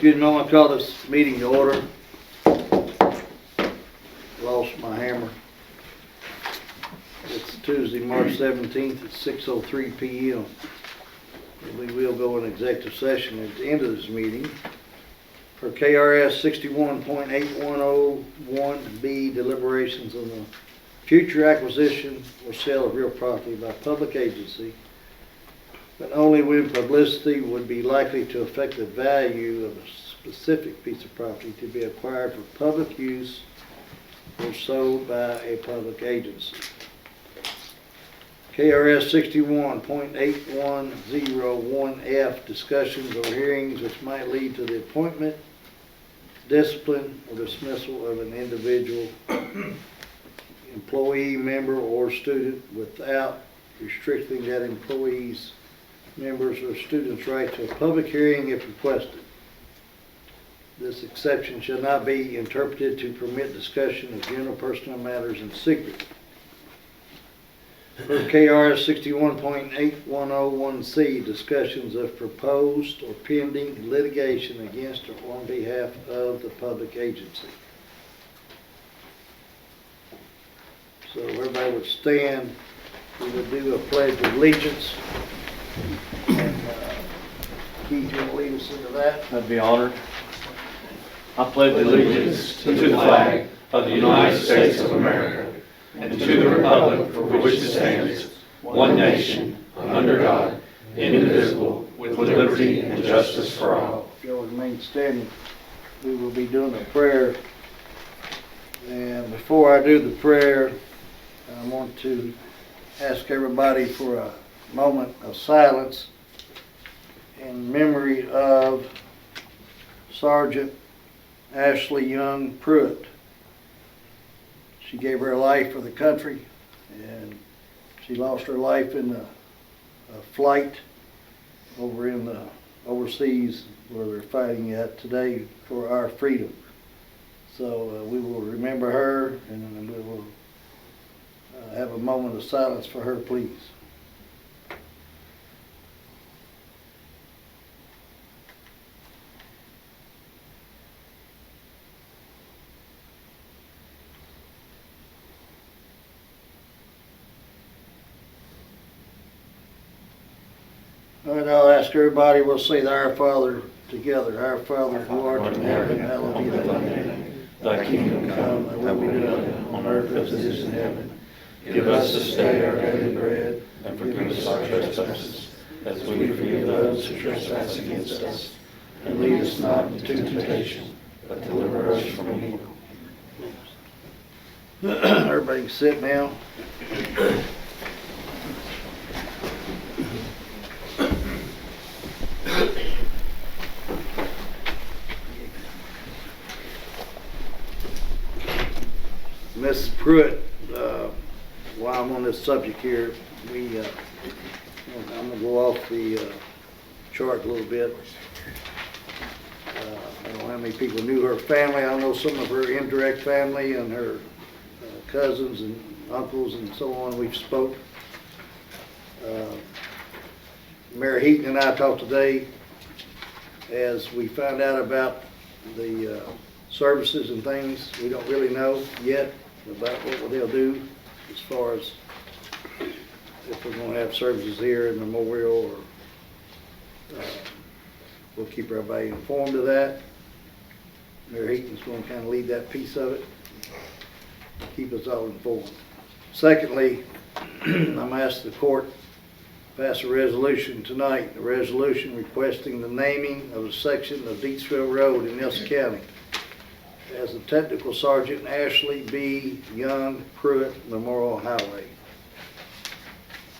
Excuse me, I want to call this meeting to order. Lost my hammer. It's Tuesday, March 17th at 6:03 p.m. We will go in executive session at the end of this meeting for KRS 61.8101B, deliberations on the future acquisition or sale of real property by public agency, but only when publicity would be likely to affect the value of a specific piece of property to be acquired for public use or sold by a public agency. KRS 61.8101F, discussions or hearings which might lead to the appointment, discipline, or dismissal of an individual employee, member, or student without restricting that employee's, members, or students' right to a public hearing if requested. This exception shall not be interpreted to permit discussion of general personal matters in secret. For KRS 61.8101C, discussions of proposed or pending litigation against or on behalf of the public agency. So everybody would stand. We would do a pledge of allegiance. And Keith, you want to lead us into that? I'd be honored. I pledge allegiance to the flag of the United States of America and to the republic for which it stands, one nation, under God, indivisible, with liberty and justice for all. If you'll remain standing, we will be doing a prayer. And before I do the prayer, I want to ask everybody for a moment of silence in memory of Sergeant Ashley Young Pruitt. She gave her life for the country, and she lost her life in a flight over in the overseas where they're fighting at today for our freedom. So we will remember her, and we will have a moment of silence for her, please. All right, I'll ask everybody, we'll say the Our Father together. Our Father who art in heaven, hallowed be thy name. Thy kingdom come, thy will be done on earth as it is in heaven. Give us this day our daily bread, and forgive us our trespasses, as we forgive those who trespass against us. And lead us not into temptation, but deliver us from evil. Everybody can sit now. Miss Pruitt, while I'm on this subject here, I'm going to go off the chart a little bit. I don't know how many people knew her family. I know some of her indirect family and her cousins and uncles and so on. We've spoke. Mayor Heaton and I talked today as we found out about the services and things. We don't really know yet about what they'll do as far as if we're going to have services here in Memorial, or we'll keep everybody informed of that. Mayor Heaton's going to kind of lead that piece of it, keep us all informed. Secondly, I'm asked the court to pass a resolution tonight, a resolution requesting the naming of a section of Deatsville Road in Nelson County as the Technical Sergeant Ashley B. Young Pruitt Memorial Highway.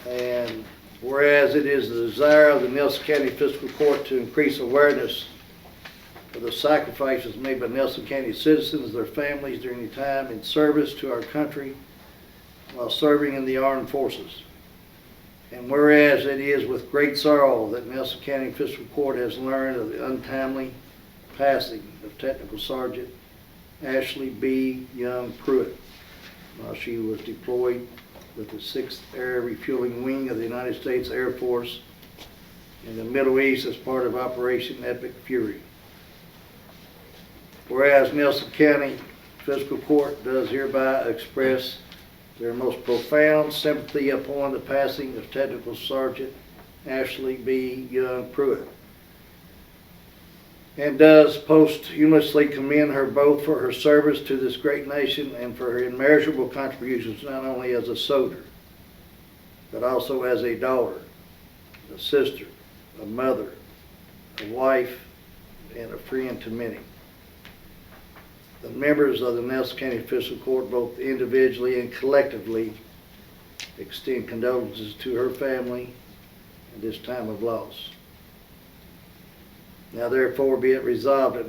And whereas it is the desire of the Nelson County Fiscal Court to increase awareness of the sacrifices made by Nelson County citizens, their families during the time in service to our country while serving in the armed forces. And whereas it is with great sorrow that Nelson County Fiscal Court has learned of the untimely passing of Technical Sergeant Ashley B. Young Pruitt while she was deployed with the 6th Air Refueling Wing of the United States Air Force in the Middle East as part of Operation Epic Fury. Whereas Nelson County Fiscal Court does hereby express their most profound sympathy upon the passing of Technical Sergeant Ashley B. Young Pruitt, and does posthumously commend her both for her service to this great nation and for her immeasurable contributions, not only as a soldier, but also as a daughter, a sister, a mother, a wife, and a friend to many. The members of the Nelson County Fiscal Court, both individually and collectively, extend condolences to her family at this time of loss. Now therefore be it resolved that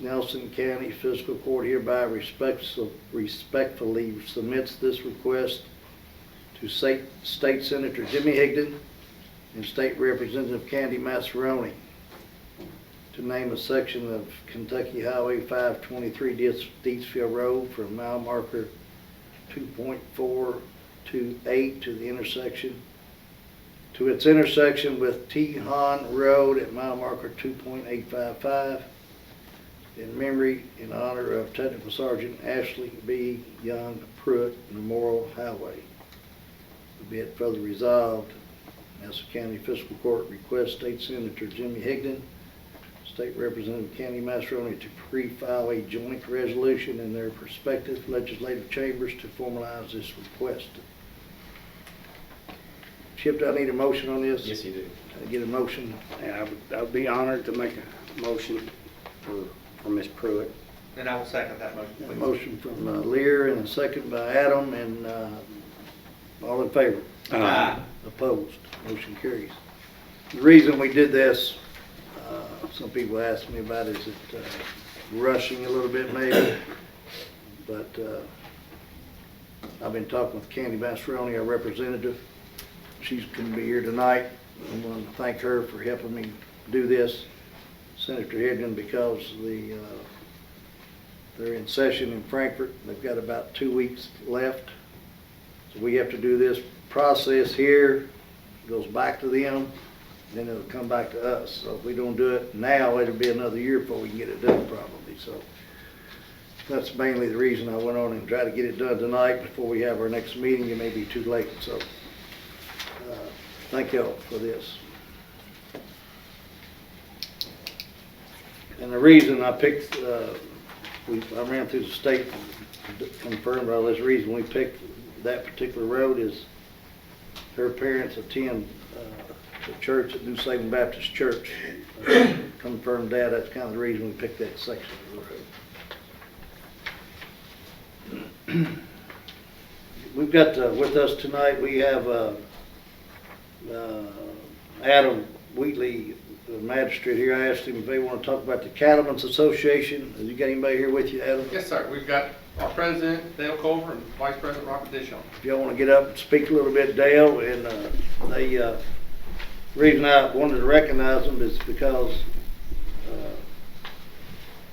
Nelson County Fiscal Court hereby respectfully submits this request to State Senator Jimmy Higdon and State Representative Candy Massaroni to name a section of Kentucky Highway 523 Deatsville Road from mile marker 2.428 to its intersection with Tejon Road at mile marker 2.855 in memory in honor of Technical Sergeant Ashley B. Young Pruitt Memorial Highway. Be it further resolved, Nelson County Fiscal Court requests State Senator Jimmy Higdon, State Representative Candy Massaroni to pre-file a joint resolution in their respective legislative chambers to formalize this request. Chip, do I need a motion on this? Yes, you do. I get a motion? And I would be honored to make a motion for Ms. Pruitt. And I will second that motion, A please. motion from Lear and a second by Adam, and all in favor? Aye. Opposed? Motion carries. The reason we did this, some people asked me about, is it rushing a little bit maybe? But I've been talking with Candy Massaroni, our representative. She's going to be here tonight. I want to thank her for helping me do this. Senator Higdon, because they're in session in Frankfurt. They've got about 2 weeks left. So we have to do this process here. It goes back to them, then it'll come back to us. So if we don't do it now, it'll be another year before we can get it done probably. So that's mainly the reason I went on and tried to get it done tonight before we have our next meeting. It may be too late. So thank y'all for this. And the reason I picked, I ran through the state and confirmed all this reason we picked that particular road is her parents attend the church at New Salem Baptist Church. Confirmed that. That's kind of the reason we picked that section of the road. We've got with us tonight, we have Adam Wheatley, the magistrate here. I asked him if they want to talk about the Cattlemen's Association. Have you got anybody here with you, Adam? Yes, sir. We've got our president, Dale Culver, and Vice President Robert Dishon. If y'all want to get up and speak a little bit, Dale, and the reason I wanted to recognize them is because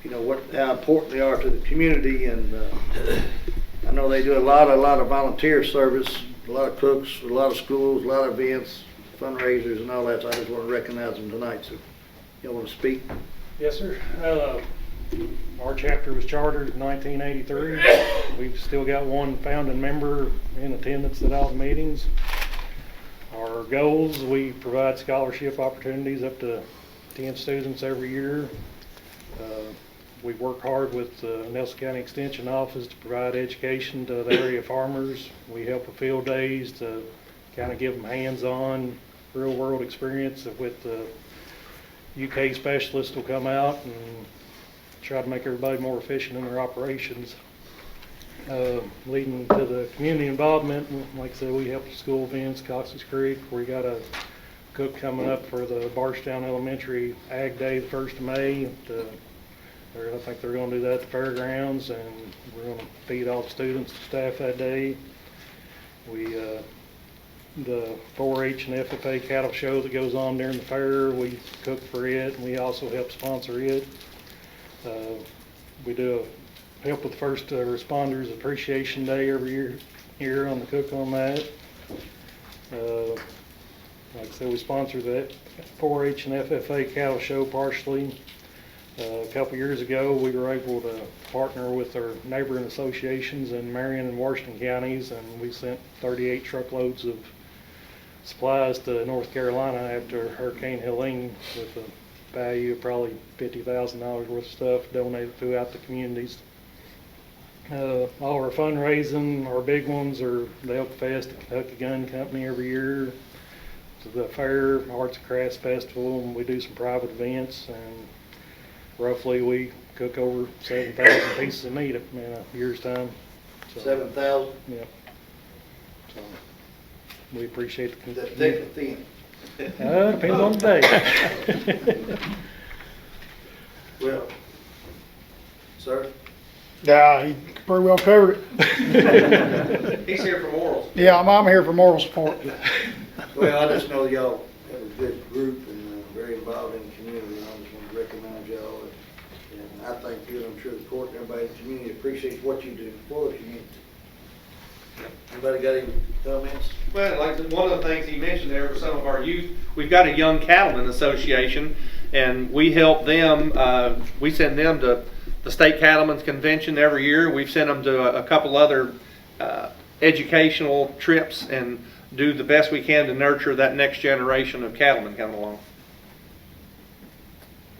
you know how important they are to the community, and I know they do a lot of volunteer service, a lot of cooks, a lot of schools, a lot of events, fundraisers, and all that. So I just want to recognize them tonight. So y'all want to speak? Yes, sir. Our chapter was chartered in 1983. We've still got one founding member in attendance at all the meetings. Our goals, we provide scholarship opportunities up to 10 students every year. We work hard with the Nelson County Extension Office to provide education to the area farmers. We help with field days to kind of give them hands-on, real-world experience with the UK specialists will come out and try to make everybody more efficient in their operations. Leading to the community involvement, like I said, we help with school events, Cox's Creek. We got a cook coming up for the Barstown Elementary Ag Day the 1st of May. I think they're going to do that at the fairgrounds, and we're going to feed all the students and staff that day. The 4-H and FFA cattle show that goes on during the fair, we cook for it, and we also help sponsor it. We do help with First Responders Appreciation Day every year on the cook on that. Like I said, we sponsor that 4-H and FFA cattle show partially. A couple years ago, we were able to partner with our neighboring associations in Marion and Washington counties, and we sent 38 truckloads of supplies to North Carolina after Hurricane Helene with a value of probably $50,000 worth of stuff donated throughout the communities. All our fundraising, our big ones are the Elk Fest, the Kentucky Gun Company every year, the fair, Arts and Crafts Festival, and we do some private events, and roughly we cook over 7,000 pieces of meat in a year's time. So, 7,000? yeah. So we appreciate the Is that thick or thin? depends on the day. Well, sir? Yeah, he pretty well covered it. He's here for morals. Yeah, I'm here for moral support. Well, I just know y'all have a good group and very involved in the community, and I just want to recognize y'all. And I thank you, and I'm sure the court and everybody in the community appreciates what you do for the community. Anybody got any comments? Well, like one of the things he mentioned there was some of our youth. We've got a young cattlemen association, and we help them. We send them to the state cattlemen's convention every year. We've sent them to a couple other educational trips and do the best we can to nurture that next generation of cattlemen coming along.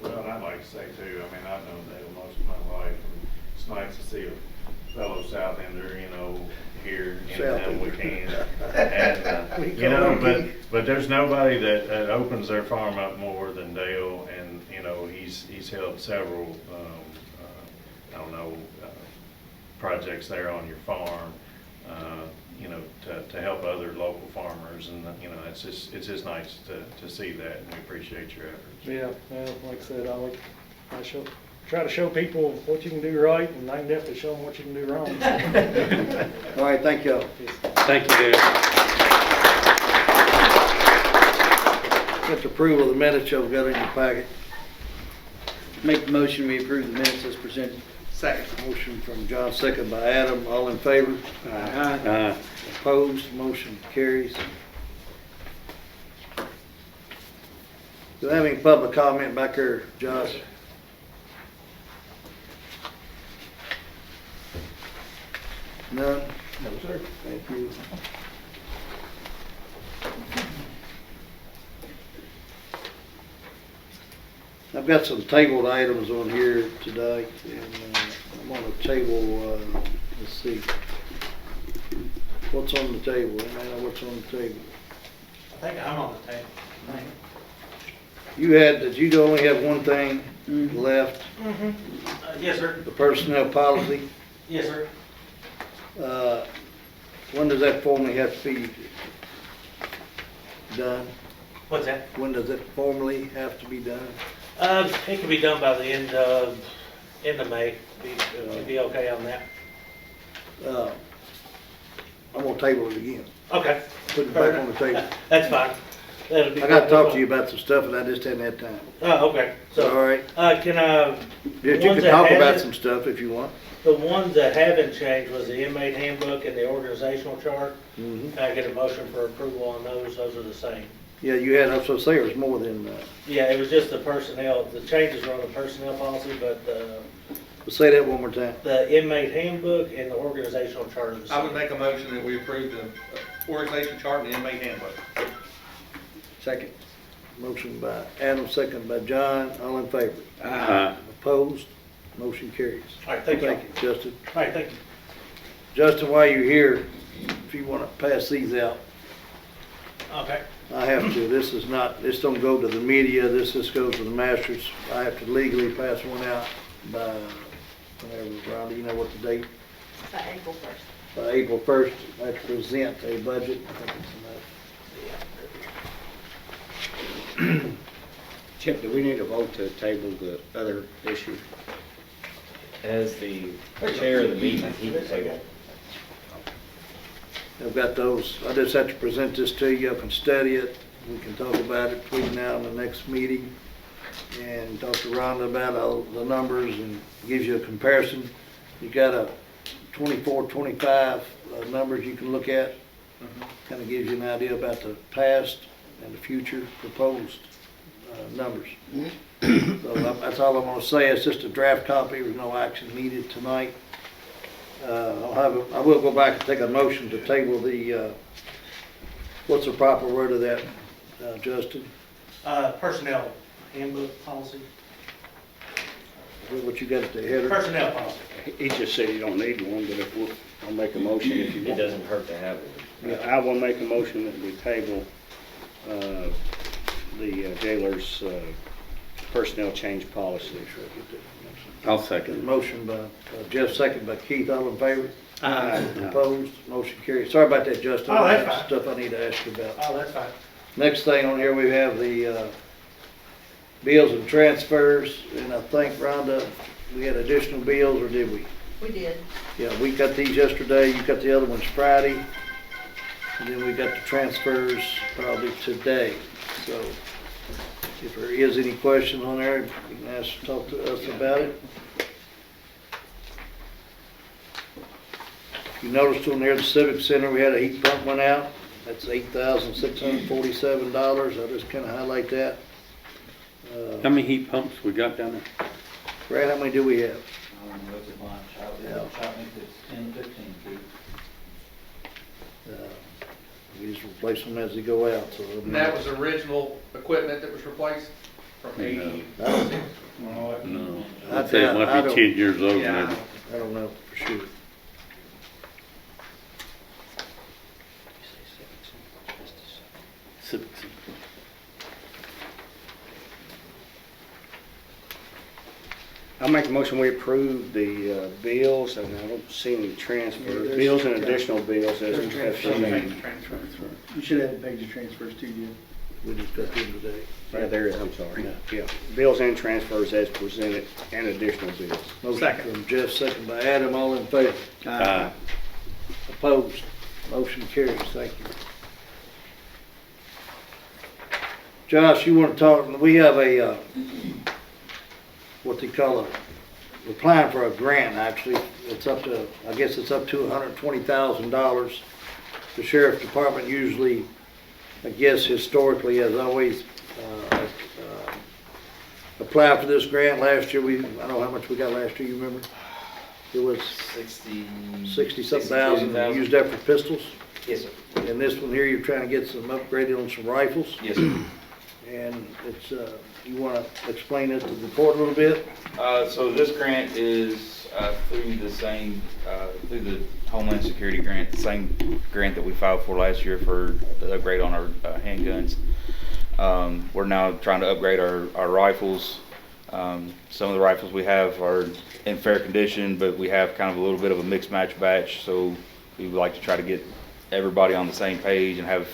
Well, I'd like to say too, I mean, I've known Dale most of my life, and it's nice to see a fellow South Ender, you know, here anytime we can. And, you know, but there's nobody that opens their farm up more than Dale, and, you know, he's held several, I don't know, projects there on your farm, you know, to help other local farmers, and, you know, it's just nice to see that, and we appreciate your efforts. Yeah, well, like I said, try to show people what you can do right, and I can definitely show them what you can do wrong. All right, thank y'all. Thank you, Dale. Get the approval of the minutes y'all got in your packet. Make the motion, we approve the minutes as presented. Second. Motion from John, second by Adam. All in favor? Aye. Opposed? Motion carries. Do I have any public comment back there, Josh? None? No, sir. Thank you. I've got some tabled items on here today, and I'm on a table, let's see. What's on the table? Anybody know what's on the table? I think I'm on the table. Did you only have one thing left? Yes, sir. The personnel policy? Yes, sir. When does that formally have to be done? What's that? When does it formally have to be done? It can be done by the end of May. Be okay on that. I'm gonna table it again. Okay. Put it back on the table. That's fine. That'll be I gotta fine. talk to you about some stuff, and I just hadn't had time. Oh, okay. All So, right? can I? You ones can that talk about haven't- some stuff if you want. The ones that haven't changed was the inmate handbook and the organizational chart. Mhm. Can I get a motion for approval on those? Those are the same. Yeah, you had, I was supposed to say there was more than, Yeah, it was just the personnel. The changes were on the personnel policy, but say that one more time. the inmate handbook and the organizational chart are the same. I would make a motion that we approve the organization chart and the inmate handbook. Second. Motion by Adam, second by John. All in favor? Aye. Opposed? Motion carries. All right, thank you. Thank you, Justin. All right, thank you. Justin, while you're here, if you want to pass these out, Okay. I have to. This don't go to the media. This just goes to the masters. I have to legally pass one out by, whenever, Rhonda, you know what the date? By April 1st. By April 1st, I have to present a budget. I think it's enough. Chip, do we need a vote to table the other issue? As the chair of the meeting, he can table. I've got those. I just have to present this to you. I can study it. We can talk about it between now and the next meeting and talk to Rhonda about all the numbers and gives you a comparison. You got a 24, 25 numbers you can look at. Kind of gives you an idea about the past and the future proposed numbers. So that's all I'm gonna say. It's just a draft copy. There's no action needed tonight. I will go back and take a motion to table the, what's the proper word of that, Justin? Personnel handbook policy. What you got at the header? Personnel policy. He just said you don't need one, but I'll make a motion if you It want. doesn't hurt to have it. I will make a motion that we table the jailer's personnel change policy. I'll second. Motion by Jeff, second by Keith, all in favor? Aye. Opposed, motion carries. Sorry about that, Justin. Oh, that's That's fine. stuff I need to ask you about. Oh, that's fine. Next thing on here, we have the bills and transfers, and I think, Rhonda, we had additional bills, or did we? We did. Yeah, we got these yesterday, you got the other ones Friday, and then we got the transfers probably today. So if there is any questions on there, you can talk to us about it. You noticed on there, the Civic Center, we had a heat pump went out. That's $8,647. I'll just kind of highlight that. How many heat pumps we got down there? Brad, how many do we have? That's a bunch. Yeah. I think it's 10, 15 feet. We just replace them as they go out, so. And that was original equipment that was replaced from 80. No. I'd say it might be 10 years old Yeah. maybe. I don't know for sure. I'll make a motion, we approve the bills, and I don't see any transfers, bills and additional bills as presented. You should have a page of transfers too, Jim. We just got them today. Right there, I'm sorry. Yeah, bills and transfers as presented, and additional bills. Motion from Jeff, second by Adam, all in favor? Aye. Opposed? Motion carries, thank you. Josh, you want to talk, we have a, what they call we're applying for a grant, actually. It's up to, I guess it's up to $120,000. The sheriff's department usually, I guess historically, has always applied for this grant. Last year, I don't know how much we got last year, you remember? It was 60-something thousand. You used that for pistols? Yes, sir. And this one here, you're trying to get some upgraded on some rifles? Yes, sir. And it's, you want to explain it to the court a little bit? So this grant is through the same, through the Homeland Security grant, the same grant that we filed for last year for the upgrade on our handguns. We're now trying to upgrade our rifles. Some of the rifles we have are in fair condition, but we have kind of a little bit of a mixed match batch, so we would like to try to get everybody on the same page and have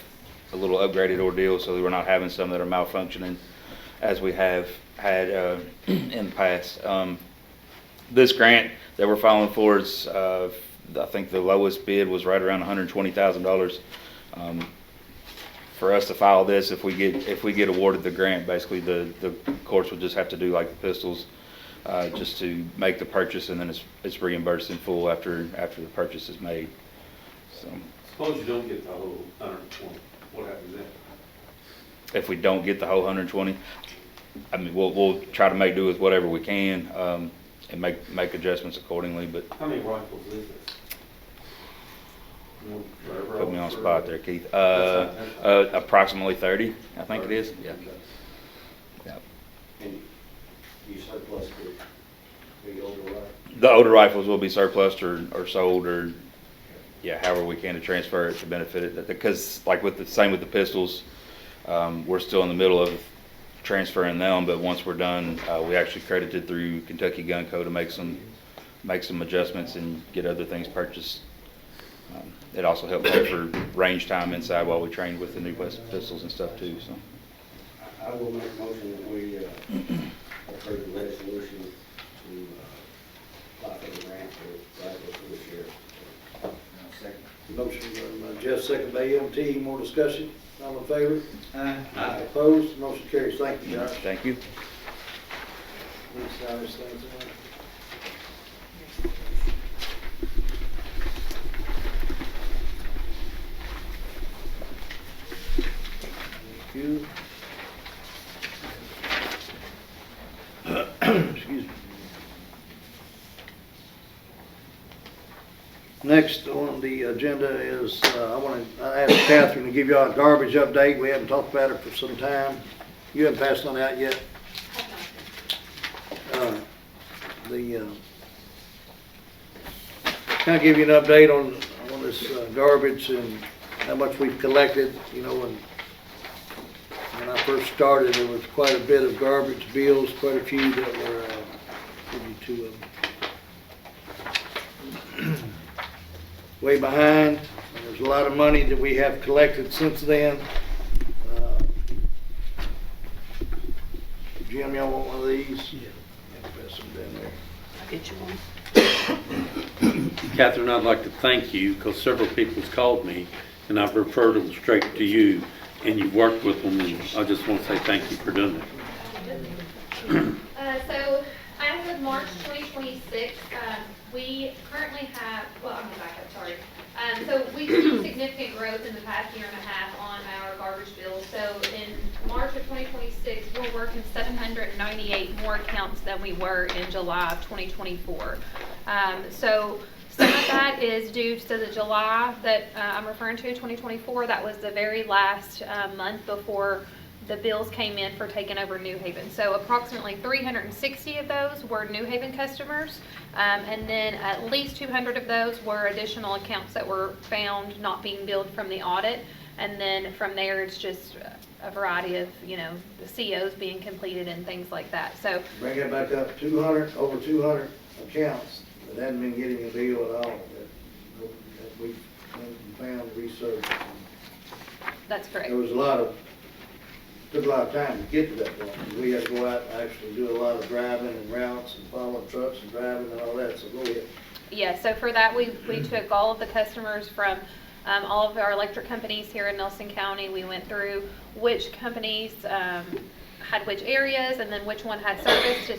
a little upgraded ordeal so that we're not having some that are malfunctioning as we have had in the past. This grant that we're filing for is, I think the lowest bid was right around $120,000. For us to file this, if we get awarded the grant, basically the courts will just have to do like the pistols, just to make the purchase, and then it's reimbursed in full after the purchase is made. So, Suppose you don't get the whole 120, what happens then? if we don't get the whole 120, I mean, we'll try to make do with whatever we can, and make adjustments accordingly. But How many rifles is this? put me on the spot there, Keith. Approximately 30, I think it is. Yeah. Yeah. And you surplus the older rifle? The older rifles will be surplused or sold, or however we can to transfer it to benefit it. Because like same with the pistols, we're still in the middle of transferring them. But once we're done, we actually credited through Kentucky Gun Code to make some adjustments and get other things purchased. It also helped pay for range time inside while we trained with the new pistols and stuff too. So I will make a motion that we approve the resolution to apply for the grant for rifles for this year. Second. Motion by Jeff, second by MT. More discussion? All in favor? Aye. Opposed? Motion carries. Thank you, Josh. thank you. Need to sign this thing tonight. Thank you. Next on the agenda is, I asked Catherine to give y'all a garbage update. We haven't talked about it for some time. You haven't passed on out yet? Kind of give you an update on this garbage and how much we've collected. You know, when I first started, there was quite a bit of garbage bills, quite a few that were, give you two of them. Way behind. There's a lot of money that we have collected since then. Jim, y'all want one of these? Yeah. Pass them down there. I'll get you one. Catherine, I'd like to thank you because several people's called me and I've referred them straight to you and you've worked with them, and I just want to say thank you for doing that. So as of March 2026, we currently have, well, I'm going to back up, sorry. So we've seen significant growth in the past year and a half on our garbage bills. So in March of 2026, we're working 798 more accounts than we were in July of 2024. So some of that is due to the July that I'm referring to, 2024. That was the very last month before the bills came in for taking over New Haven. So approximately 360 of those were New Haven customers, and then at least 200 of those were additional accounts that were found not being billed from the audit. And then from there, it's just a variety of, you know, the COs being completed and things like that. So Bring it back up, over 200 accounts that hadn't been getting a bill at all, that we found, researched. that's correct. There was took a lot of time to get to that point. We had to go out and actually do a lot of driving and routes and following trucks and driving and all that, so go ahead. Yeah, so for that, we took all of the customers from all of our electric companies here in Nelson County. We went through which companies had which areas and then which one had service,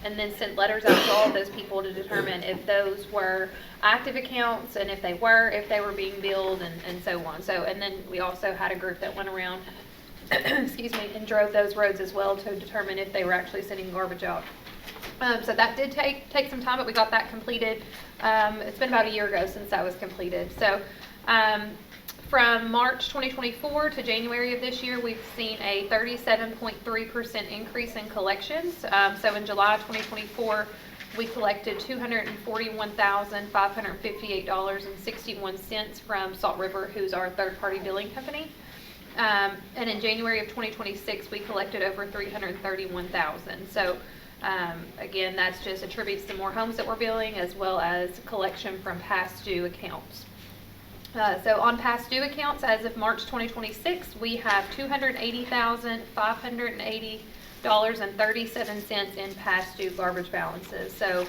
and then sent letters out to all of those people to determine if those were active accounts, and if they were being billed, and so on. So, and then we also had a group that went around excuse me, and drove those roads as well to determine if they were actually sending garbage out. So that did take some time, but we got that completed. It's been about a year ago since that was completed. So from March 2024 to January of this year, we've seen a 37.3% increase in collections. So in July 2024, we collected $241,558.61 from Salt River, who's our third-party billing company. And in January of 2026, we collected over $331,000. So again, that's just attributes to more homes that we're billing, as well as collection from past due accounts. So on past due accounts, as of March 2026, we have $280,580.37 in past due garbage balances. So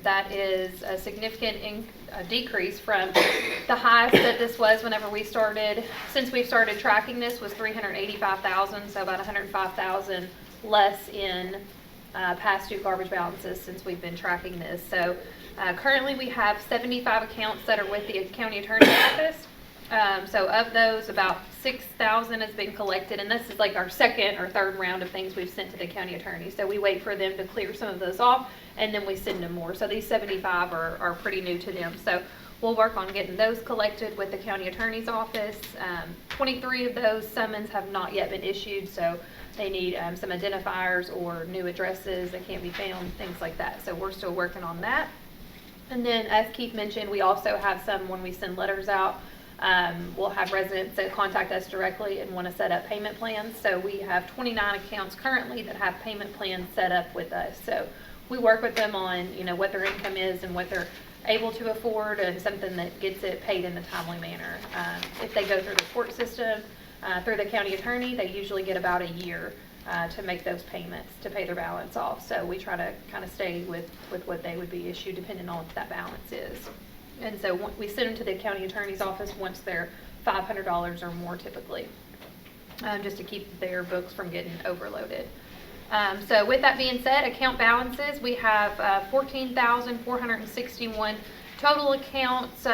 that is a significant decrease from the highest that this was whenever we started. Since we started tracking this, was $385,000, so about $105,000 less in past due garbage balances since we've been tracking this. So currently we have 75 accounts that are with the county attorney's office. So of those, about 6,000 has been collected, and this is like our second or third round of things we've sent to the county attorney. So we wait for them to clear some of those off, and then we send them more. So these 75 are pretty new to them. So we'll work on getting those collected with the county attorney's office. 23 of those summons have not yet been issued, so they need some identifiers or new addresses that can't be found, things like that. So we're still working on that. And then, as Keith mentioned, we also have some, when we send letters out, we'll have residents that contact us directly and want to set up payment plans. So we have 29 accounts currently that have payment plans set up with us. So we work with them on, you know, what their income is and what they're able to afford, and something that gets it paid in a timely manner. If they go through the court system, through the county attorney, they usually get about a year to make those payments to pay their balance off. So we try to kind of stay with what they would be issued depending on what that balance is. And so we send them to the county attorney's office once they're $500 or more typically, just to keep their books from getting overloaded. So with that being said, account balances, we have 14,461 total accounts,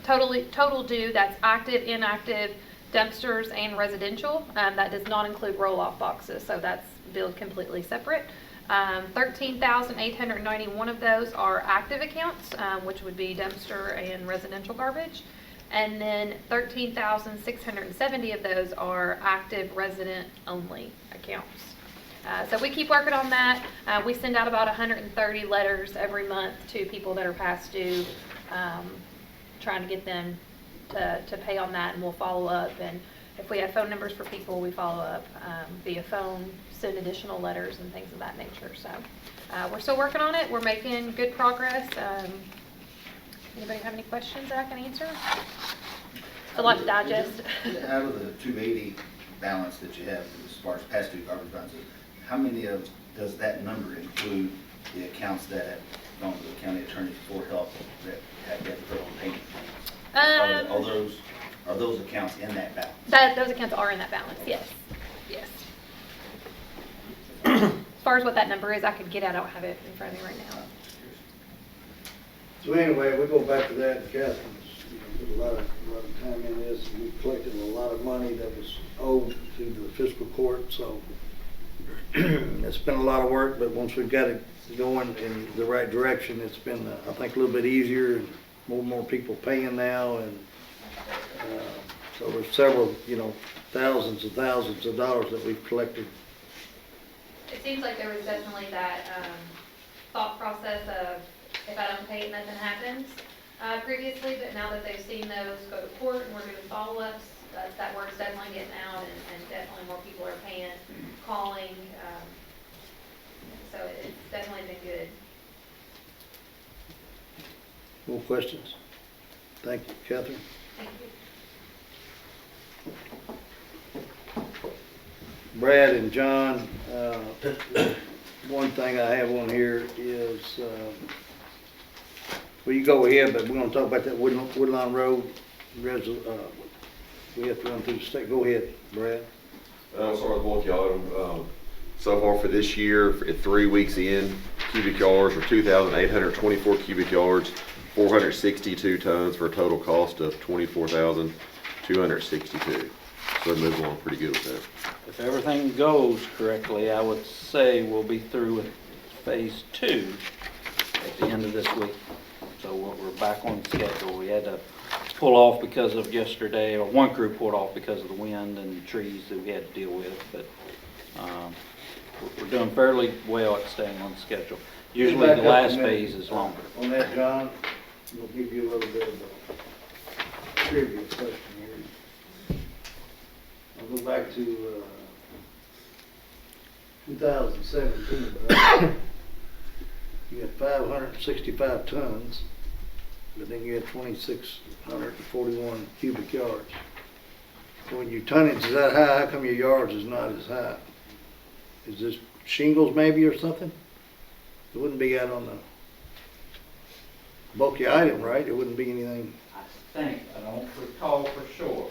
total due, that's active, inactive, dumpsters, and residential. That does not include roll-off boxes, so that's billed completely separate. 13,891 of those are active accounts, which would be dumpster and residential garbage. And then 13,670 of those are active resident only accounts. So we keep working on that. We send out about 130 letters every month to people that are past due, trying to get them to pay on that, and we'll follow up. And if we have phone numbers for people, we follow up via phone, send additional letters and things of that nature. So we're still working on it. We're making good progress. Anybody have any questions that I can answer? It's a lot to digest. Out of the 280 balance that you have as far as past due garbage balances, how many of does that number include the accounts that have gone to the county attorney for help that have yet to put on payment? Are those accounts in that balance? Those accounts are in that balance, yes. Yes. As far as what that number is, I could get it. I don't have it in front of me right now. So anyway, we go back to that, and Catherine's, put a lot of time in this, and we collected a lot of money that was owed to the fiscal court, so it's been a lot of work, but once we've got it going in the right direction, it's been, I think, a little bit easier, and more people paying now, and so there's several, thousands and thousands of dollars that we've collected. It seems like there was definitely that thought process of, if I don't pay it, nothing happens previously, but now that they've seen those go to court and we're doing follow-ups, that word's definitely getting out, and definitely more people are paying, calling, so it's definitely been good. More questions? Thank you, Catherine. Thank you. Brad and John, one thing I have on here is, well, you go ahead, but we're going to talk about that Woodlawn Road. We have to run through the state. Go ahead, Brad. I'll start with bulky item. So far for this year, at 3 weeks in, cubic yards are 2,824 cubic yards, 462 tons for a total cost of 24,262. So we're moving along pretty good with that. If everything goes correctly, I would say we'll be through with phase 2 at the end of this week. So we're back on schedule. We had to pull off because of yesterday, or one crew pulled off because of the wind and trees that we had to deal with, but we're doing fairly well at staying on schedule. Usually the last phase is longer. On that, John, we'll give you a little bit of a trivia question here. I'll go back to 2017. You had 565 tons, but then you had 2,641 cubic yards. So when your tonnage is that high, how come your yards is not as high? Is this shingles maybe or something? It wouldn't be out on the bulky item, right? It wouldn't be anything. I think, I don't recall for sure.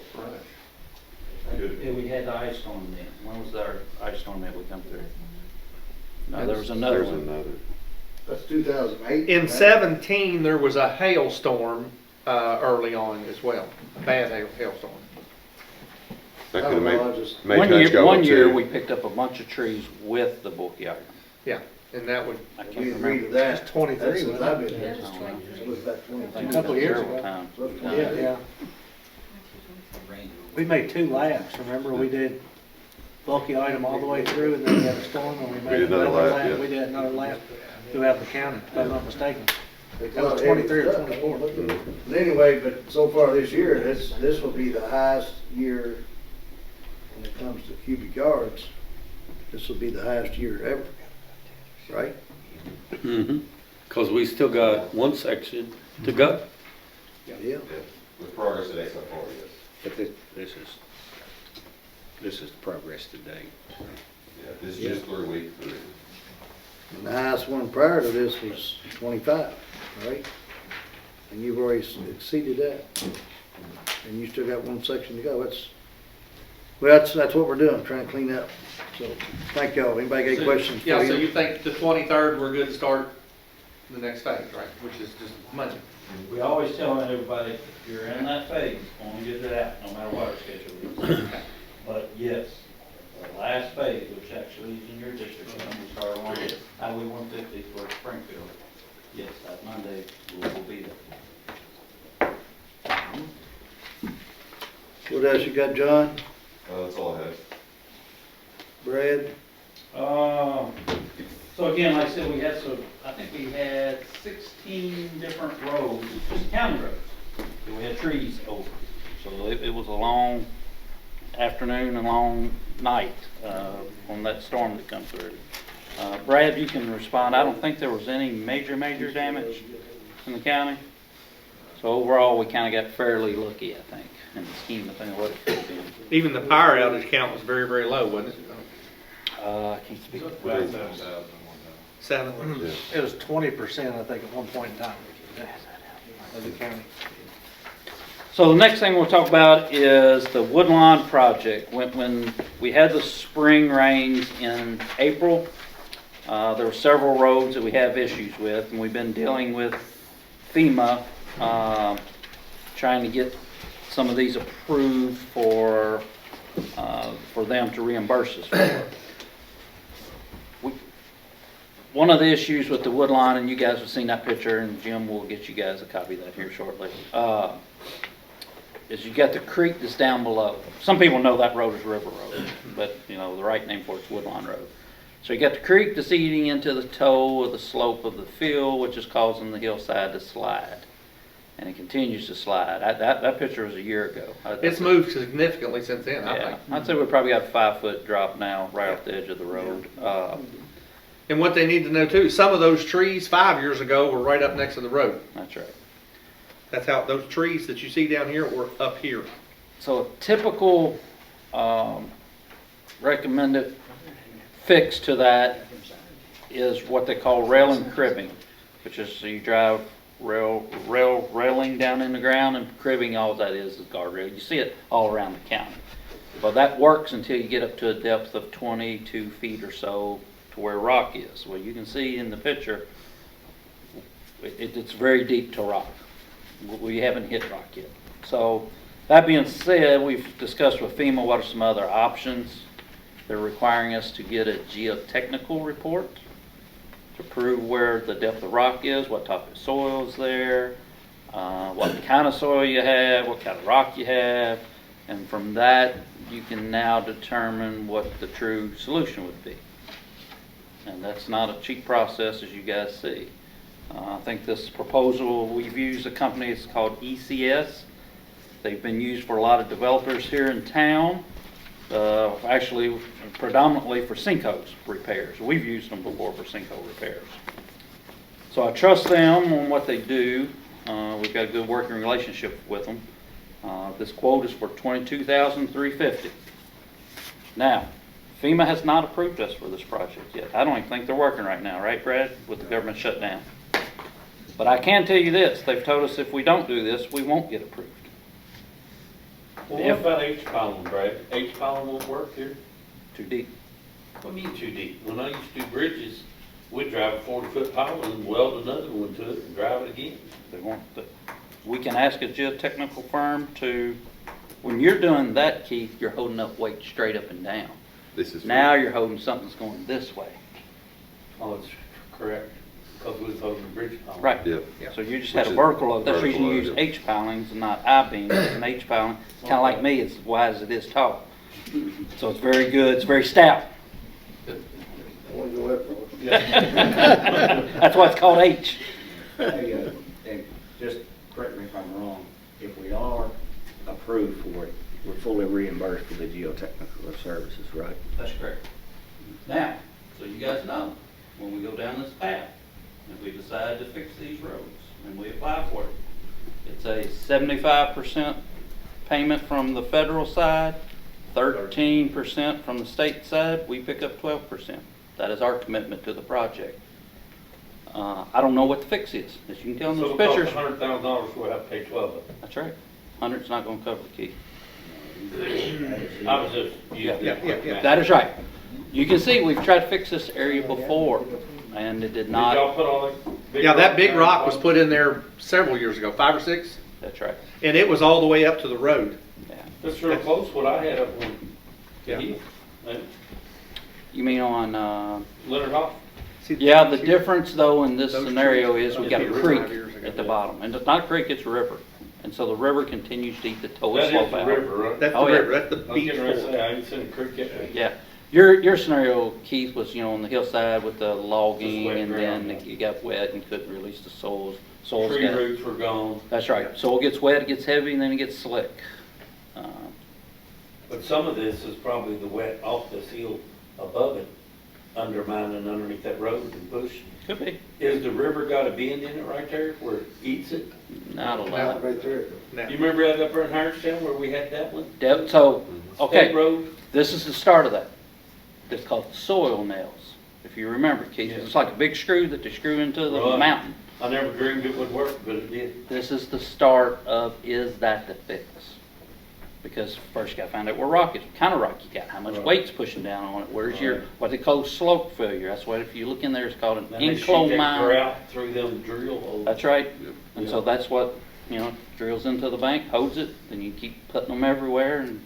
We had the ice storm then. When was our ice storm that we come through? No, there was another one. That's 2008. In 17, there was a hailstorm early on as well, a bad hailstorm. That could have made One tonnage year go we picked up a bunch of trees with the bulky item. Yeah, and that would, I can't We agreed remember. to that. It's 23, That's since I've been Yeah, here. it's 23. It was about 22. I think A couple of years several ago. times. Yeah. We made 2 laps, remember? We did bulky item all the way through, and then we had a storm, and we made did another lap, yeah. We did another lap throughout the county, if I'm not mistaken. It's That was not heavy 23 or stuff. 24. But anyway, but so far this year, this will be the highest year when it comes to cubic yards. This will be the highest year ever, right? Because we still got one section to go. Yeah. with progress today so far, yes. But this is progress today. Yeah, this is just 3 weeks. And the highest one prior to this was 25, right? And you've already exceeded that. And you still got one section to go. That's what we're doing, trying to clean up. So, thank y'all. Anybody got any questions? for yeah, so you think the 23rd, we're good to start the next phase, right? Which is just Monday. We always tell everybody, if you're in that phase, only get it out, no matter what our schedule is. But yes, the last phase, which actually is in your district, and we start on this, Highway 150 for Springfield. Yes, that Monday we'll be there. What else you got, John? That's all I have. Brad? So again, like I said, I think we had 16 different roads, just county roads, that we had trees over. So it was a long afternoon and long night on that storm that come through. Brad, you can respond. I don't think there was any major damage in the county. So overall, we kind of got fairly lucky, I think, in the scheme of things, what it could have been. Even the power outage count was very, very low, wasn't it? I can't speak. Seven. It was 20%, I think, at one point in time of the county. So the next thing we'll talk about is the Woodlawn project. When we had the spring rains in April, there were several roads that we have issues with, and we've been dealing with FEMA, trying to get some of these approved for them to reimburse us for. One of the issues with the Woodlawn, and you guys have seen that picture, and Jim will get you guys a copy of that here shortly, is you got the creek that's down below. Some people know that road is River Road, but you know the right name for it's Woodlawn Road. So you got the creek that's eating into the toe of the slope of the field, which is causing the hillside to slide. And it continues to slide. That picture was a year ago. It's moved significantly since then, I Yeah, think. I'd say we probably got a 5-foot drop now right off the edge of the road. And what they need to know too, some of those trees 5 years ago were right up next to the road. That's right. That's how those trees that you see down here were up here. So a typical recommended fix to that is what they call railing cribbing, which is so you drive railing down in the ground, and cribbing, all that is guardrail. You see it all around the county. Well, that works until you get up to a depth of 22 feet or so to where rock is. Well, you can see in the picture, it's very deep to rock. We haven't hit rock yet. So that being said, we've discussed with FEMA what are some other options. They're requiring us to get a geotechnical report to prove where the depth of rock is, what type of soil is there, what kind of soil you have, what kind of rock you have, and from that you can now determine what the true solution would be. And that's not a cheap process, as you guys see. I think this proposal, we've used a company, it's called ECS. They've been used for a lot of developers here in town, actually predominantly for sinkhole repairs. We've used them before for sinkhole repairs. So I trust them on what they do. We've got a good working relationship with them. This quote is for $22,350. Now, FEMA has not approved us for this project yet. I don't even think they're working right now, right, Brad, with the government shutdown. But I can tell you this, they've told us if we don't do this, we won't get approved. Well, what about H-piling, Brad? H-piling won't work here? Too deep. What do you mean too deep? When I used to do bridges, we'd drive a 40-foot pile and weld another one to it and drive it again. They won't. We can ask a geotechnical firm to, when you're doing that, Keith, you're holding up weight straight up and down. This is Now you're holding something that's going this way. Oh, it's correct, because we was holding the bridge pile. Right. Yep. So you just Which had a is vertical load. That's the reason you vertical use load, yeah. H-pilings and not I-beams. And H-piling, kind of like me, it's as wide as it is tall. So it's very good. It's very stout. That's why it's called H. Hey, and just correct me if I'm wrong, if we are approved for it, we're fully reimbursed for the geotechnical services, right? That's correct. Now, so you guys know, when we go down this path, if we decide to fix these roads and we apply for it, it's a 75% payment from the federal side, 13% from the state side, we pick up 12%. That is our commitment to the project. I don't know what the fix is, as you can tell in those pictures. So it costs $100,000, we'll have to pay 12 of it. That's right. 100's not going to cover the key. I was just using Yeah. That is right. You can see we've tried to fix this area before, and it did Did y'all not. put all that? Yeah, that big rock was put in there several years ago, 5 or 6, That's right. and it was all the way up to the road. Yeah. That's real close what I had up on Yeah. Heath. You mean on? Leonard Hoff. See, Yeah, the difference though in this Those scenario trees is we got a appear creek 5 years ago. at the bottom. And it's not a creek, it's a river. And so the river continues to eat the total That is slope the out. river, right? That's the Oh, yeah. river, that's the I was beach getting ready to fork. say, I ain't seen a creek yet. Yeah. Your scenario, Keith, was, on the hillside with the logging, Just wet and ground, then yeah. it got wet and couldn't release the soils. Tree roots were gone. That's right. Soil gets wet, it gets heavy, and then it gets slick. But some of this is probably the wet off this hill above it, undermining underneath that road and bush. Could be. Is the river got a bend in it right there where it eats it? Not a Now, lot. right there. Now, You remember that up there in Harristown where we had that one? So, State okay, road? this is the start of that. It's called soil nails. If you remember, Keith, Yeah. it's like a big screw that they screw into the Right. mountain. I never dreamed it would work, but it did. This is the start of, is that the fix? Because first you gotta find out where rock is, what kind of rock you got, how much Right. weight's pushing down on it, where's your, Right. what they call slope failure. That's what, if you look in there, it's called an And they shoot that incline. grout through them drill holes. That's right. And so Yeah. that's what, drills into the bank, holds it, then you keep putting them everywhere, and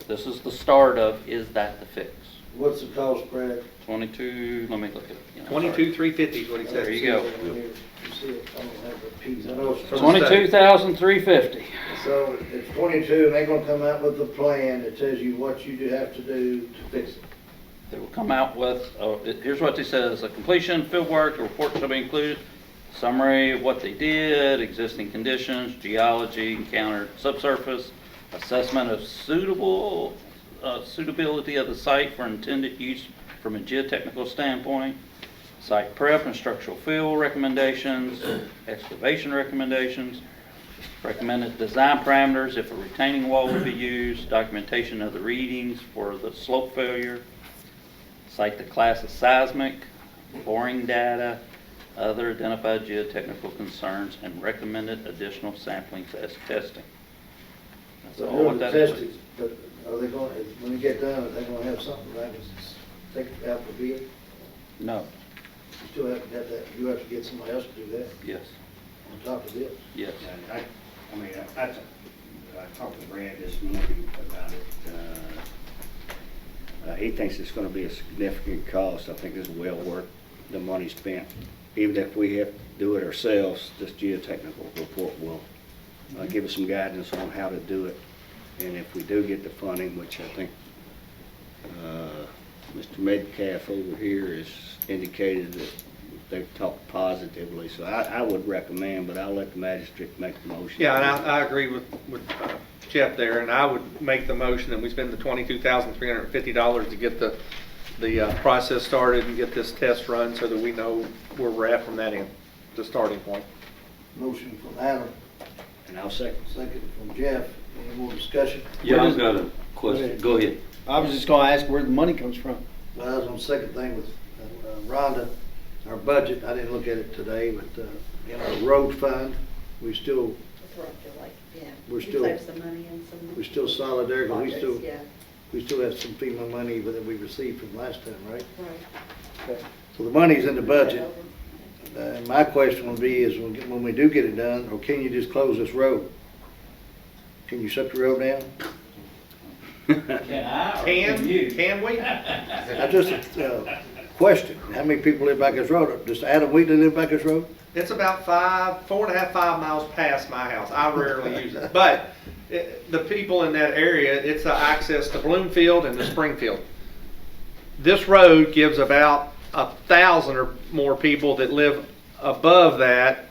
this is the start of, is that the fix? What's the cost, Brad? 22, let me look at it. 22,350 is what he said. There you go. You see it, I don't have the piece. I know it's From the 22,350. So it's 22, and they're gonna come out with a plan that tells you what you do have to do to fix it. They will come out with, here's what they says, a completion, field work, a report shall be included, summary of what they did, existing conditions, geology, encountered subsurface, assessment of suitability of the site for intended use from a geotechnical standpoint, site prep and structural field recommendations, excavation recommendations, recommended design parameters if a retaining wall would be used, documentation of the readings for the slope failure, cite the class of seismic, boring data, other identified geotechnical concerns, and recommended additional sampling testing. That's So all what doing the that testing, includes. but are they gonna, when you get done, are they gonna have something like this, take it out for bid? No, You still have to have that, you have to get somebody else to do that yes, on top of this. yes. I talked to Brad this morning about it. He thinks it's gonna be a significant cost. I think it's well worth the money spent. Even if we have to do it ourselves, this geotechnical report will give us some guidance on how to do it. And if we do get the funding, which I think Mr. Metcalf over here has indicated that they've talked positively, so I would recommend, but I'll let the magistrate make the motion. Yeah, and I agree with Jeff there, and I would make the motion that we spend the $22,350 to get the process started and get this test run so that we know where we're at from that end, the starting point. Motion from Adam, And I'll second. second from Jeff. Any more discussion? Yeah, I've got a question. Go ahead. I was just gonna ask where the money comes from. Well, I was on the second thing with Rhonda, our budget, I didn't look at it today, but in our road fund, we're still Some money in some. we're still solid there, because projects, yeah, we still have some FEMA money that we received from last time, right? right. So the money's in the budget. And my question would be is when we do get it done, or can you just close this road? Can you shut the road down? Can we? I just, question, how many people live back this road? Does Adam Wheatley live back this road? It's about 4.5, 5 miles past my house. I rarely use it. But the people in that area, it's the access to Bloomfield and to Springfield. This road gives about 1,000 or more people that live above that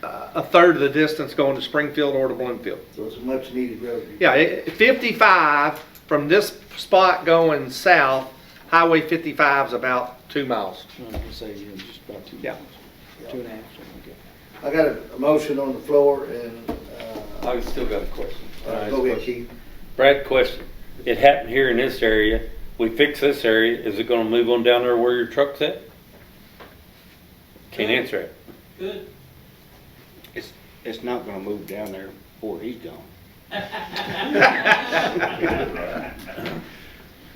a third of the distance going to Springfield or to Bloomfield. So it's a much needed road. Yeah, 55 from this spot going south, Highway 55 is about 2 miles. I'm gonna say, yeah, just about 2 Yeah. miles. 2.5, something like that. I got a motion on the floor and, I still got a question. go ahead, Keith. Brad, question. It happened here in this area. We fix this area. Is it gonna move on down there where your truck's at? Can't answer it. Good. It's not gonna move down there before he's gone.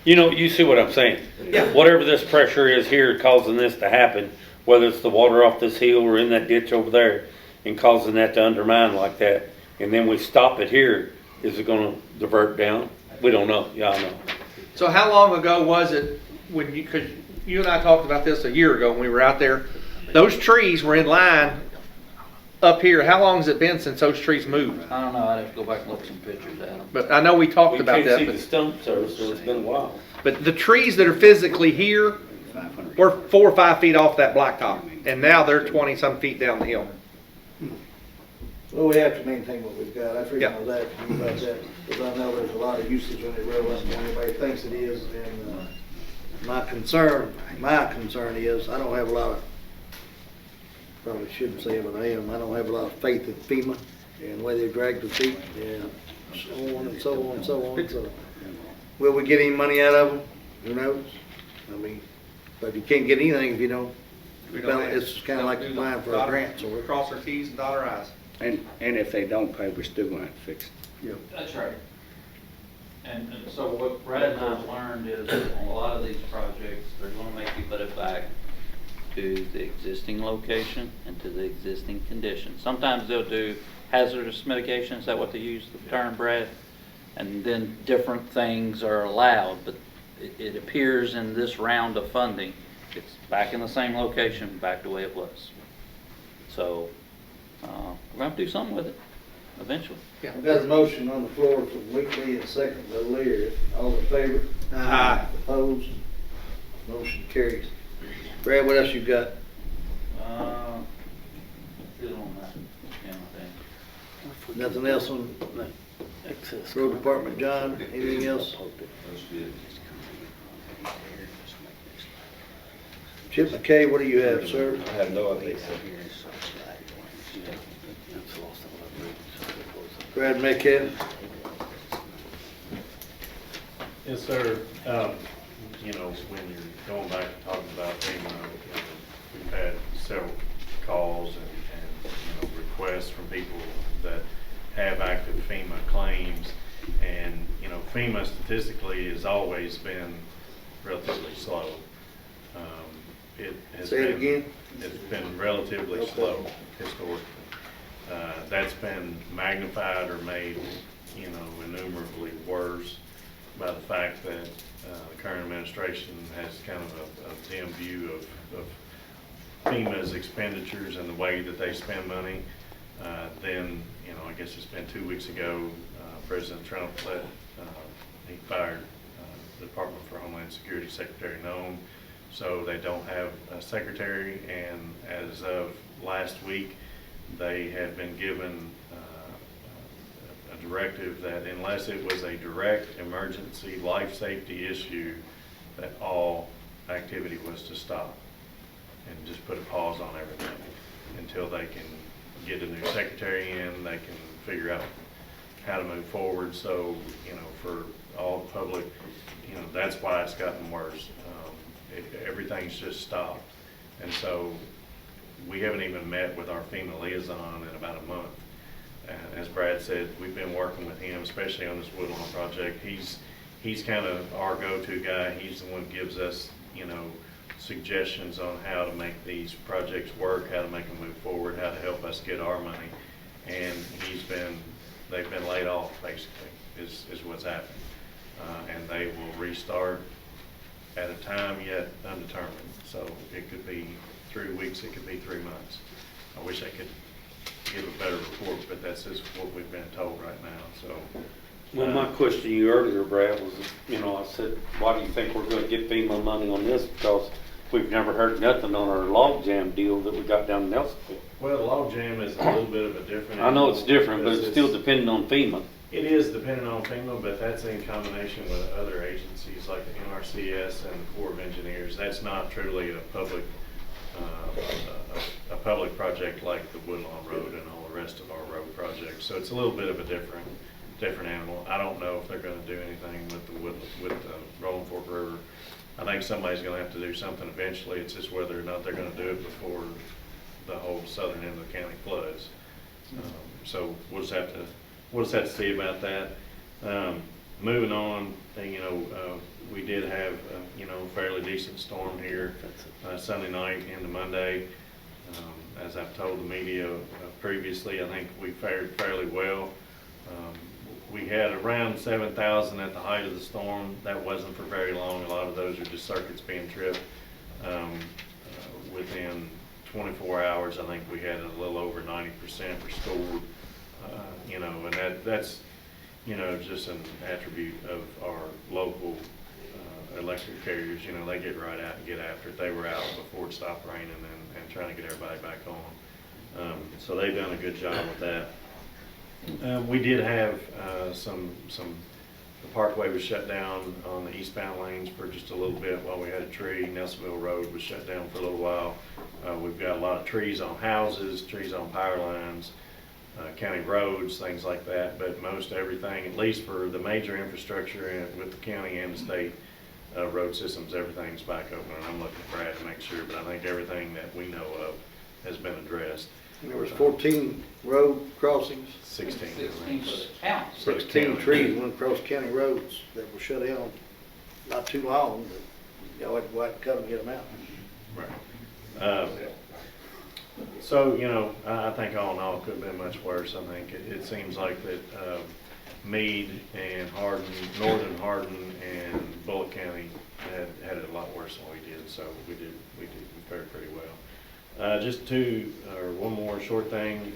You know, you see what I'm saying? Yeah. Whatever this pressure is here causing this to happen, whether it's the water off this hill or in that ditch over there and causing that to undermine like that, and then we stop it here, is it gonna divert down? We don't know. Yeah, I know. So how long ago was it when you, because you and I talked about this a year ago when we were out there. Those trees were in line up here. How long has it been since those trees moved? I don't know, I'd have to go back and look some pictures at them. But I know we talked We about can't that. see but- the stumps, so it's been a while. But the trees that are physically here were 4 or 5 feet off that blacktop, and now they're 20-some feet down the hill. Well, we have to maintain what we've got. I figured Yeah. I was asking you about that, because I know there's a lot of usage on the road, and everybody thinks it is, and, my concern is, I don't have a lot of, probably shouldn't say it, but I am, I don't have a lot of faith in FEMA, and the way they drag their feet, and so on and so on and so on, so. Will we get any money out of them? Who knows? I mean, but you can't get anything if you don't, it's kinda like applying for a grant, so we're. Cross our T's and dot our I's. And if they don't pay, we're still gonna have to fix it. That's right. And so what Brad and I have learned is that on a lot of these projects, they're gonna make you put it back to the existing location and to the existing conditions. Sometimes they'll do hazardous mitigation, is that what they use the term, Brad? And then different things are allowed, but it appears in this round of funding, it's back in the same location, back the way it was. So, we're gonna have to do something with it eventually. I've got a motion on the floor from Weekly and second by Lear. All in favor? Aye. Opposed? Motion carries. Brad, what else you got? Good on that. Yeah, I think. Nothing else on road department, John? Anything else? Chip McKay, what do you have, sir? I have no idea. Brad Metcalf? Yes, sir. You know, when you're going back and talking about FEMA, we've had several calls and requests from people that have active FEMA claims. And, FEMA statistically has always been relatively slow. It has Say it again? It's been relatively slow historically. That's been magnified or made, innumerably worse by the fact that the current administration has kind of a dim view of FEMA's expenditures and the way that they spend money. Then, I guess it's been 2 weeks ago, President Trump he fired the Department for Homeland Security Secretary Nome, so they don't have a secretary, and as of last week, they had been given a directive that unless it was a direct emergency life safety issue, that all activity was to stop and just put a pause on everything until they can get a new secretary in, they can figure out how to move forward. So, for all the public, that's why it's gotten worse. Everything's just stopped. And so we haven't even met with our FEMA liaison in about a month. As Brad said, we've been working with him, especially on this Woodlawn project. He's kind of our go-to guy. He's the one who gives us, suggestions on how to make these projects work, how to make them move forward, how to help us get our money. And they've been laid off, basically, is what's happened. And they will restart at a time yet undetermined. So it could be 3 weeks, it could be 3 months. I wish I could give a better report, but that's just what we've been told right now. So, Well, my question to you earlier, Brad, was, I said, why do you think we're going to get FEMA money on this? Because we've never heard nothing on our log jam deal that we got down in Nelsonville. Well, the log jam is a little bit of a different. I know it's different, but because it's still dependent on FEMA. It is dependent on FEMA, but that's in combination with other agencies like the NRCS and the Corps of Engineers. That's not truly a public project like the Woodlawn Road and all the rest of our road projects. So it's a little bit of a different animal. I don't know if they're going to do anything with the Rolling Fork River. I think somebody's going to have to do something eventually. It's just whether or not they're going to do it before the whole southern end of the county floods. So we'll just have to see about that. Moving on, we did have a fairly decent storm here Sunday night into Monday. As I've told the media previously, I think we fared fairly well. We had around 7,000 at the height of the storm. That wasn't for very long. A lot of those are just circuits being tripped. Within 24 hours, I think we had a little over 90% restored. And that's just an attribute of our local electric carriers. They get right out and get after it. They were out before it stopped raining and trying to get everybody back on. So they've done a good job with that. We did have the parkway was shut down on the eastbound lanes for just a little bit while we had a tree. Deatsville Road was shut down for a little while. We've got a lot of trees on houses, trees on power lines, county roads, things like that. But most everything, at least for the major infrastructure with the county and the state road systems, everything's back open. And I'm looking at Brad to make sure, but I think everything that we know of has been addressed. There was 14 road crossings. 16. 16 trees went across county roads that were shut down not too long, but y'all had to go out and cut them, get them out. Right. So, I think all in all, it could have been much worse. I think it seems like that Meade and Hardin, Northern Hardin and Bullitt County had it a lot worse than we did. So we did fared pretty well. Just one more short thing.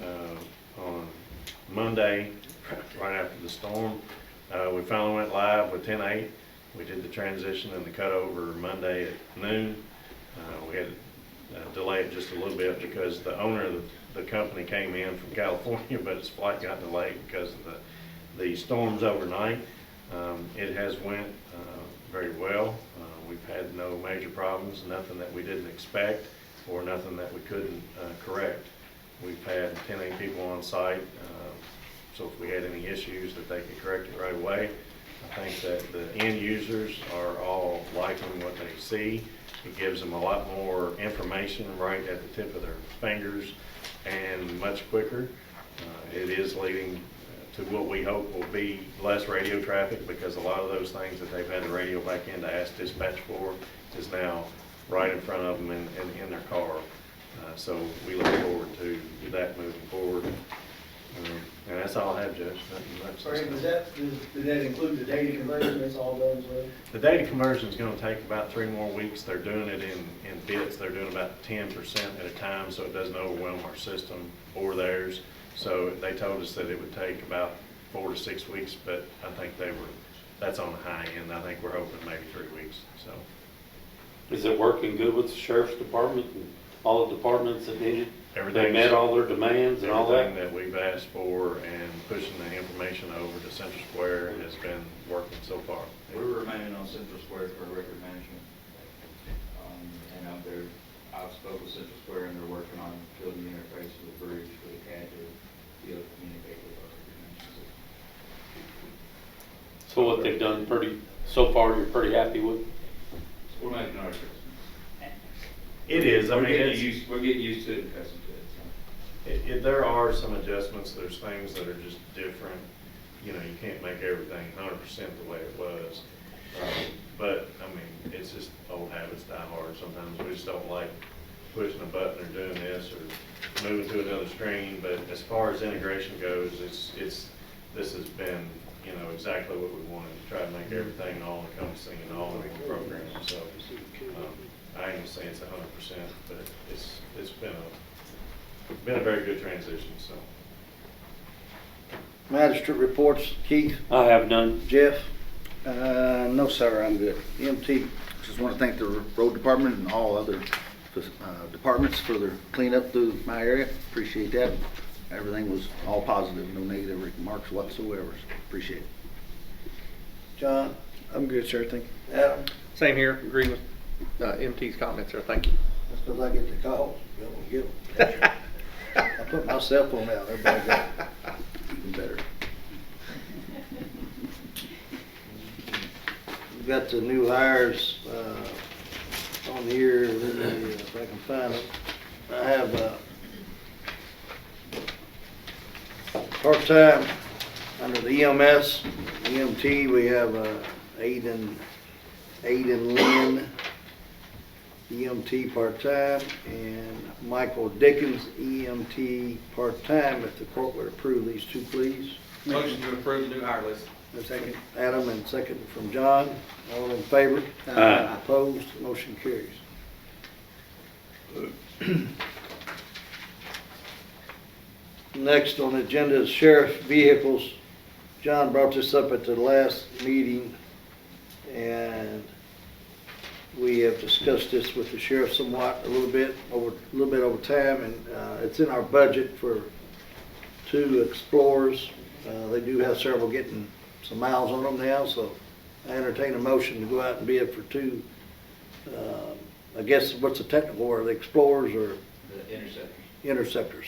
On Monday, right after the storm, we finally went live with 10.8. We did the transition and the cutover Monday at noon. We had to delay it just a little bit because the owner of the company came in from California, but his flight got delayed because of the storms overnight. It has went very well. We've had no major problems, nothing that we didn't expect or nothing that we couldn't correct. We've had 10 people on site, so if we had any issues that they could correct it right away. I think that the end users are all liking what they see. It gives them a lot more information right at the tip of their fingers and much quicker. It is leading to what we hope will be less radio traffic, because a lot of those things that they've had to radio back in to ask dispatch for is now right in front of them in their car. So we look forward to that moving forward. And that's all I have, Judge. Sorry, did that include the data conversion? That's all done as well? The data conversion is going to take about 3 more weeks. They're doing it in bits. They're doing about 10% at a time, so it doesn't overwhelm our system or theirs. So they told us that it would take about 4 to 6 weeks, but I think that's on the high end. I think we're hoping maybe 3 weeks. So, is it working good with the sheriff's department and all the departments that need it? Everything they met all their demands and all that? Everything that we've asked for and pushing the information over to Central Square has been working so far. We're remaining on Central Square for record management. And out there, I've spoken with Central Square and they're working on building the interface with the bridge for the CAD to be able to communicate with our record management system. So what they've done so far, you're pretty happy with? We're making our adjustments. It is. We're getting used to it and accustomed to it. There are some adjustments. There's things that are just different. You can't make everything 100% the way it was. But, it's just old habits die hard. Sometimes we just don't like pushing a button or doing this or moving to another screen. But as far as integration goes, this has been, exactly what we wanted, to try to make everything all encompassing and all in the program. So, I ain't gonna say it's 100%, but it's been a very good transition. So, Magistrate reports, Keith, I have none. Jeff. No, sir, I'm good. EMT, just want to thank the road department and all other departments for their cleanup through my area. Appreciate that. Everything was all positive, no negative remarks whatsoever. Appreciate it. John. I'm good, sir, thank you. Adam. Same here, agree with MT's comments there, thank you. That's because I get the calls. Go and get them. I put my cell phone out. Everybody got it. Even better. We've got the new hires on here. If I can find it. I have part-time under the EMS, EMT. We have Aiden Lynn, EMT part-time, and Michael Dickens, EMT part-time. If the court would approve these two, please. Motion to approve the new hire list. Second, Adam, and second from John. All in favor? Aye. Opposed? Motion carries. Next on the agenda is sheriff vehicles. John brought this up at the last meeting, and we have discussed this with the sheriff somewhat, a little bit over time, and it's in our budget for 2 Explorers. They do have several getting some miles on them now, so I entertain a motion to go out and bid for 2. I guess, what's the technical word, the Explorers or? The Interceptors. Interceptors.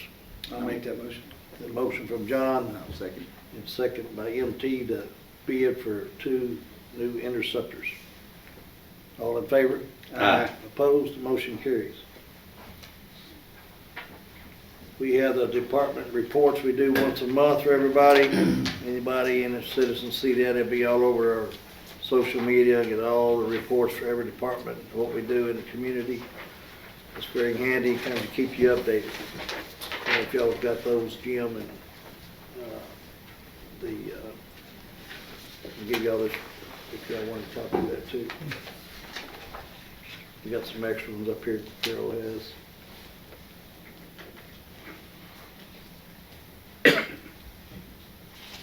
I'll make that motion. The motion from John. I'll second. And second by MT to bid for 2 new Interceptors. All in favor? Aye. Opposed? Motion carries. We have the department reports we do once a month for everybody. Anybody in the citizens see that, it'll be all over our social media, get all the reports for every department, what we do in the community. It's very handy, kind of keep you updated. I don't know if y'all have got those, Jim, and I can give y'all this if y'all want to copy of that too. We got some extra ones up here Carol has.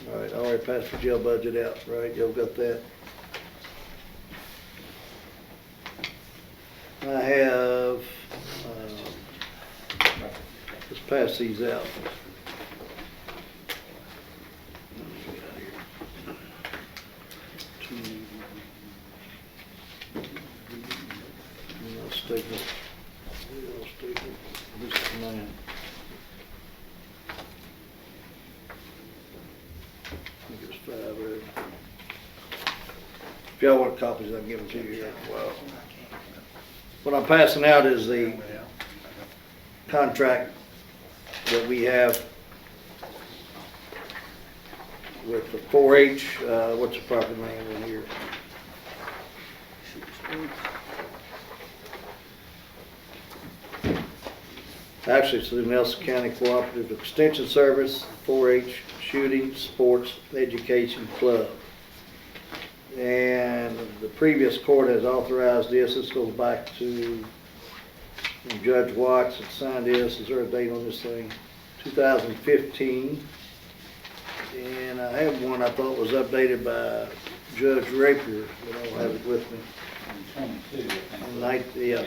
All right, I already passed the jail budget out, right? Y'all got that? I have, let's pass these out. If y'all want copies, I can give them to you here. Well, what I'm passing out is the contract that we have with the 4-H, what's the proper name in here? Actually, it's the Nelson County Cooperative Extension Service, 4-H Shooting Sports Education Club. And the previous court has authorized this. This goes back to Judge Watts that signed this. Is there a date on this thing? 2015. And I have one I thought was updated by Judge Rapier, but I don't have it with me.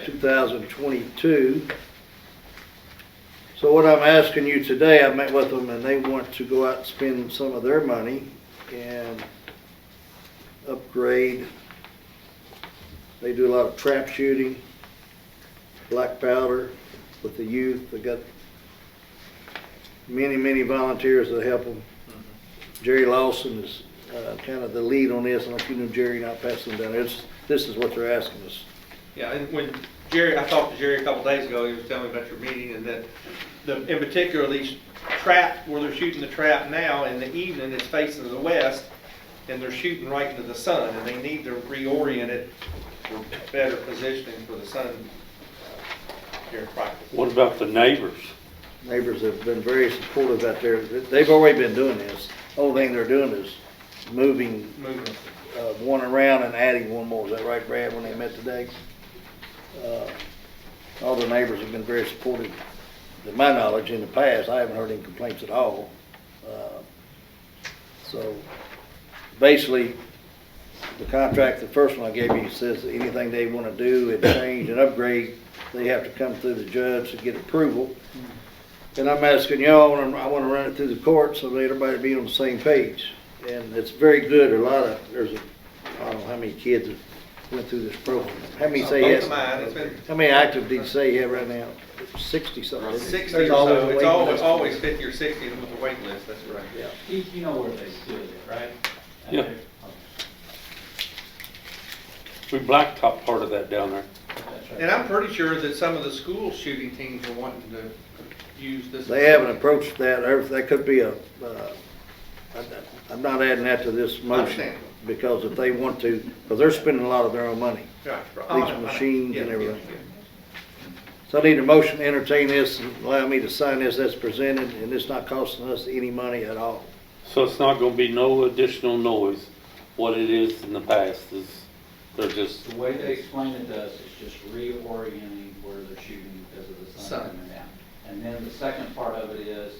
2022. So what I'm asking you today, I met with them and they want to go out and spend some of their money and upgrade. They do a lot of trap shooting, black powder with the youth. They got many volunteers that help them. Jerry Lawson is kind of the lead on this. I don't know if you know Jerry, not passing down. This is what they're asking us. Yeah, and when Jerry, I talked to Jerry a couple days ago, he was telling me about your meeting, and that in particular these trap, where they're shooting the trap now in the evening, it's facing to the west, and they're shooting right into the sun, and they need to reorient it for better positioning for the sun here in practice. What about the neighbors? Neighbors have been very supportive out there. They've already been doing this. The only thing they're doing is moving one around and adding one more. Is that right, Brad, when they met today? All the neighbors have been very supportive. To my knowledge, in the past, I haven't heard any complaints at all. So basically, the contract, the first one I gave you, says that anything they want to do and change and upgrade, they have to come through the judge to get approval. And I'm asking y'all, and I want to run it through the court so that everybody be on the same page. And it's very good. I don't know how many kids have went through this program. How many say yes? How many active did you say you have right now? 60 something. 60 or so. It's always 50 or 60 with the wait list. That's right. Yeah. You know where they stood it, right? Yeah. We blacktop part of that down there. And I'm pretty sure that some of the school shooting teams are wanting to use this. They haven't approached that. That could be I'm not adding that to this motion because if they want to, because they're spending a lot of their own money. Right. These machines and everything. So I need a motion to entertain this and allow me to sign this as presented, and it's not costing us any money at all. So it's not gonna be no additional noise. What it is in the past is they're just. The way they explain it to us is just reorienting where they're shooting because of the sun Sun. coming down. And then the second part of it is,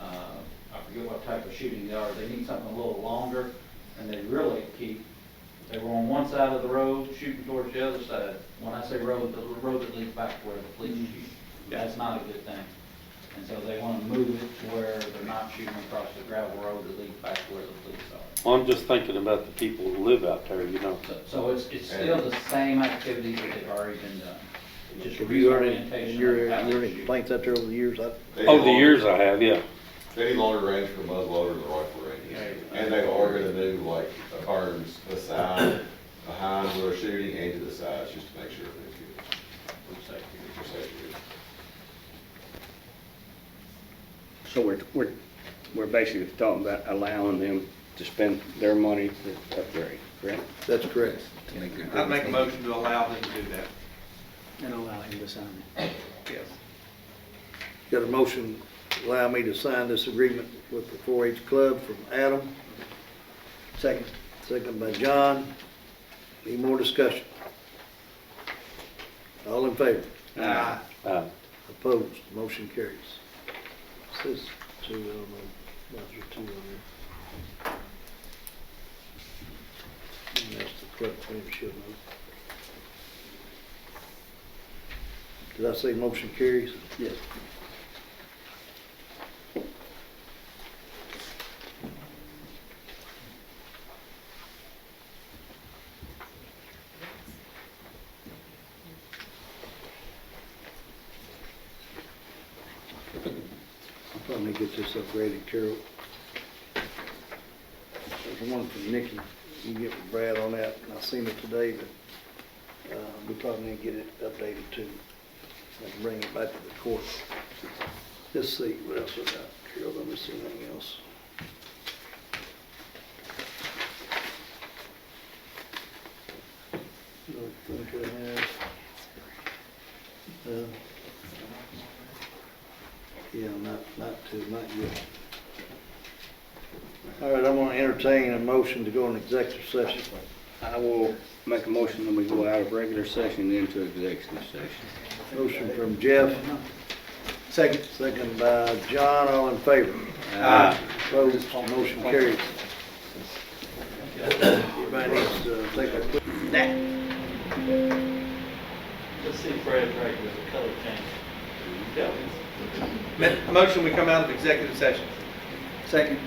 I forget what type of shooting they are. They need something a little longer, and they really they were on one side of the road shooting towards the other side. When I say road, the road that leads back to where the police shoot. That's not a good thing. And so they want to move it to where they're not shooting across the gravel road that leads back to where the police are. Well, I'm just thinking about the people who live out there, you know. So it's still the same activities that they've already been done. Just Have you heard any, reorientation your, of how they your shoot. complaints out there over the years? Over the years I have, yeah. Any longer range for muzzleloader than rifle range. And they are gonna do like a burns aside, behind where they're shooting and to the sides, just to make sure everything's good. For safety. So we're basically talking about allowing them to spend their money to upgrade, correct? That's correct. I'd make a motion to allow them to do that. And allow him to sign it. Yes. Got a motion, to allow me to sign this agreement with the 4-H club from Adam. Second. Second by John. Any more discussion? All in favor? Aye. Opposed? Motion carries. Says 2, I don't know, those are 2 on there. And that's the clerk, maybe she'll know. Did I say motion carries? Yes. I'll probably get this upgraded, Carol. There's one from Nikki. You can get with Brad on that, and I seen it today, but we probably need to get it updated too. I can bring it back to the court. Let's see, what else we got? Carol, let me see anything else. Don't think I have. Yeah, not yet. All right, I'm gonna entertain a motion to go in executive session. I will make a motion that we go out of regular session into executive session. Motion from Jeff. Second. Second by John, all in favor? Aye. Opposed, motion carries. Everybody needs to take a quick. Let's see Fred right with the color change. A motion, we come out of executive session. Second.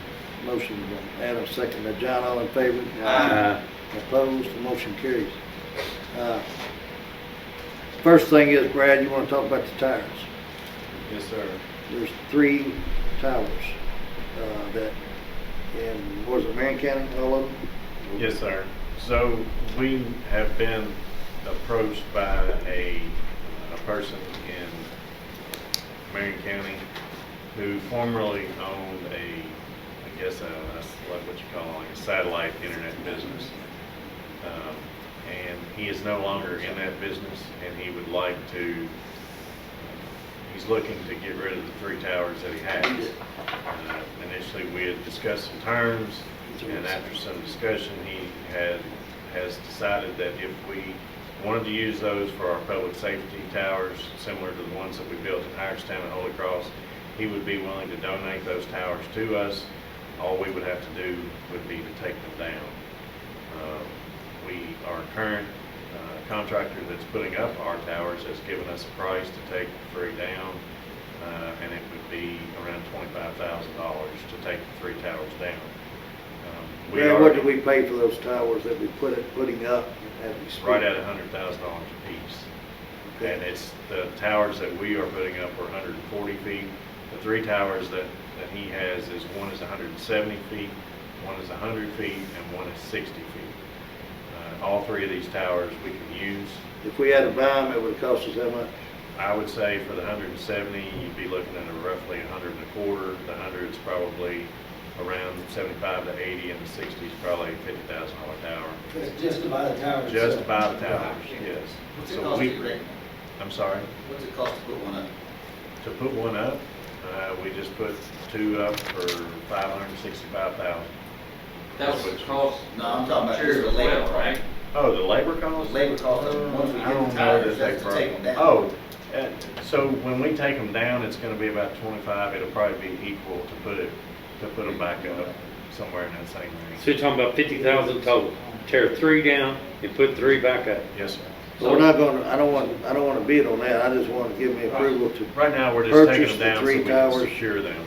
Motion by Adam, second by John, all in favor? Aye. Opposed, the motion carries. First thing is, Brad, you wanna talk about the tires? Yes, sir. There's 3 towers, that, in, was it Marion County, all of them? Yes, sir. So we have been approached by a person in Marion County who formerly owned that's like what you call like a satellite internet business. And he is no longer in that business, and he would like to, he's looking to get rid of the 3 towers that he has. Initially, we had discussed some terms, and after some discussion, he has decided that if we wanted to use those for our public safety towers, similar to the ones that we built in Ironstown and Holy Cross, he would be willing to donate those towers to us. All we would have to do would be to take them down. Our current contractor that's putting up our towers has given us a price to take the 3 down, and it would be around $25,000 to take the 3 towers down. Brad, what did we pay for those towers that we putting up as we speak? Right at $100,000 a piece. Okay. And it's the towers that we are putting up are 140 feet. The 3 towers that he has is one is 170 feet, one is 100 feet, and one is 60 feet. All 3 of these towers we can use. If we had to buy them, it would cost us how much? I would say for the 170, you'd be looking at roughly 100 and a quarter. The 100 is probably around 75 to 80, and the 60 is probably a $50,000 tower. That's just to buy the towers. Just to buy the towers, yes. What's it So cost we, to rent? I'm sorry? What's it cost to put one up? To put one up, we just put 2 up for $565,000. That's what it costs. No, I'm talking about just the labor, right? Oh, the labor cost? The labor cost of once we I get don't the know tires, that that's they to take them down. Oh, So when we take them down, it's gonna be about 25. It'll probably be equal to put them back up somewhere in that same range. So you're talking about 50,000 total, tear 3 down and put 3 back up? Yes, sir. So we're not gonna, I don't want to bid on that, I just want to give me approval to Right now, we're just taking purchase them the down so 3 we can towers. secure them.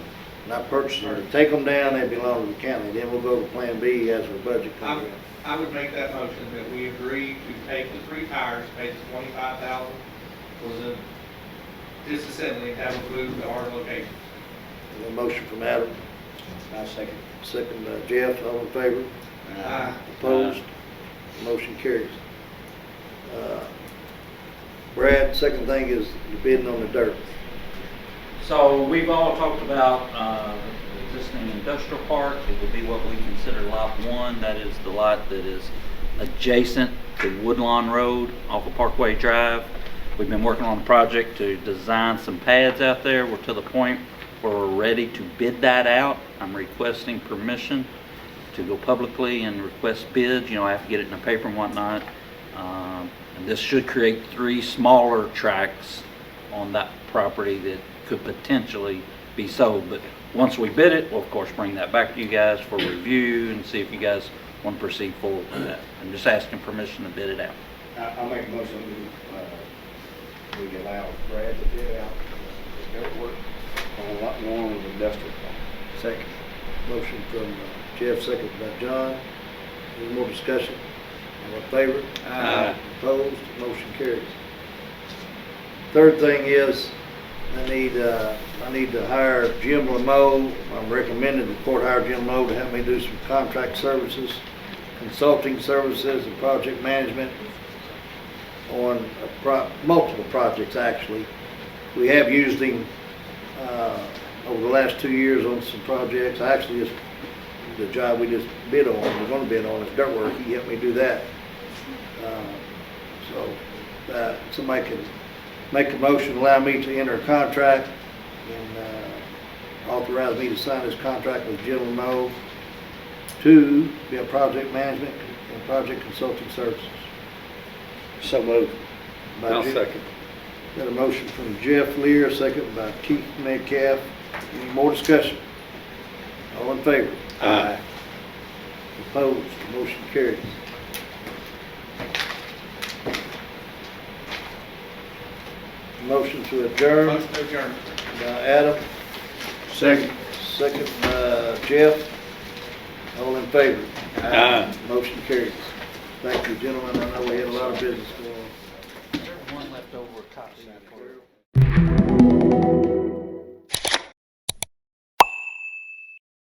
Not purchasing them, take them down, they belong to the county, then we'll go to Plan B as our budget comes in. I would make that motion that we agree to take the 3 tires, pay the $25,000 for the disassembly, and have them moved to our location. A motion from Adam. Second, Jeff, all in favor? Aye. Opposed? Motion carries. Brad, second thing is the bidding on the dirt. So we've all talked about existing industrial park. It would be what we consider lot 1. That is the lot that is adjacent to Woodlawn Road off of Parkway Drive. We've been working on a project to design some pads out there. We're to the point where we're ready to bid that out. I'm requesting permission to go publicly and request bids. You know, I have to get it in the paper and whatnot. And this should create 3 smaller tracks on that property that could potentially be sold. But once we bid it, we'll of course bring that back to you guys for review and see if you guys want to proceed forward with that. I'm just asking permission to bid it out. I'll make a motion, we allow Brad to bid out the dirt work on lot 1 of the industrial park. Second. Motion from Jeff, second by John. Any more discussion? All in favor? Aye. Opposed? Motion carries. Third thing is, I need to hire Jim Lemeiux. I'm recommending the court hire Jim Lemeiux to help me do some contract services, consulting services, and project management on multiple projects, actually. We have used him over the last 2 years on some projects. Actually, just the job we just bid on, we're going to bid on, is dirt work. He helped me do that. So somebody can make a motion, allow me to enter a contract, and authorize me to sign this contract with Jim Lemeiux to be a project management and project consulting services. So moved. By I'll Jim. second. Got a motion from Jeff Lear, second by Keith Metcalf. Any more discussion? All in favor? Aye. Opposed? Motion carries. Motion to adjourn Motion to adjourn. by Adam. Second by Jeff. All in favor? Aye. Motion carries. Thank you, gentlemen. I know we had a lot of business going on. One left over copy.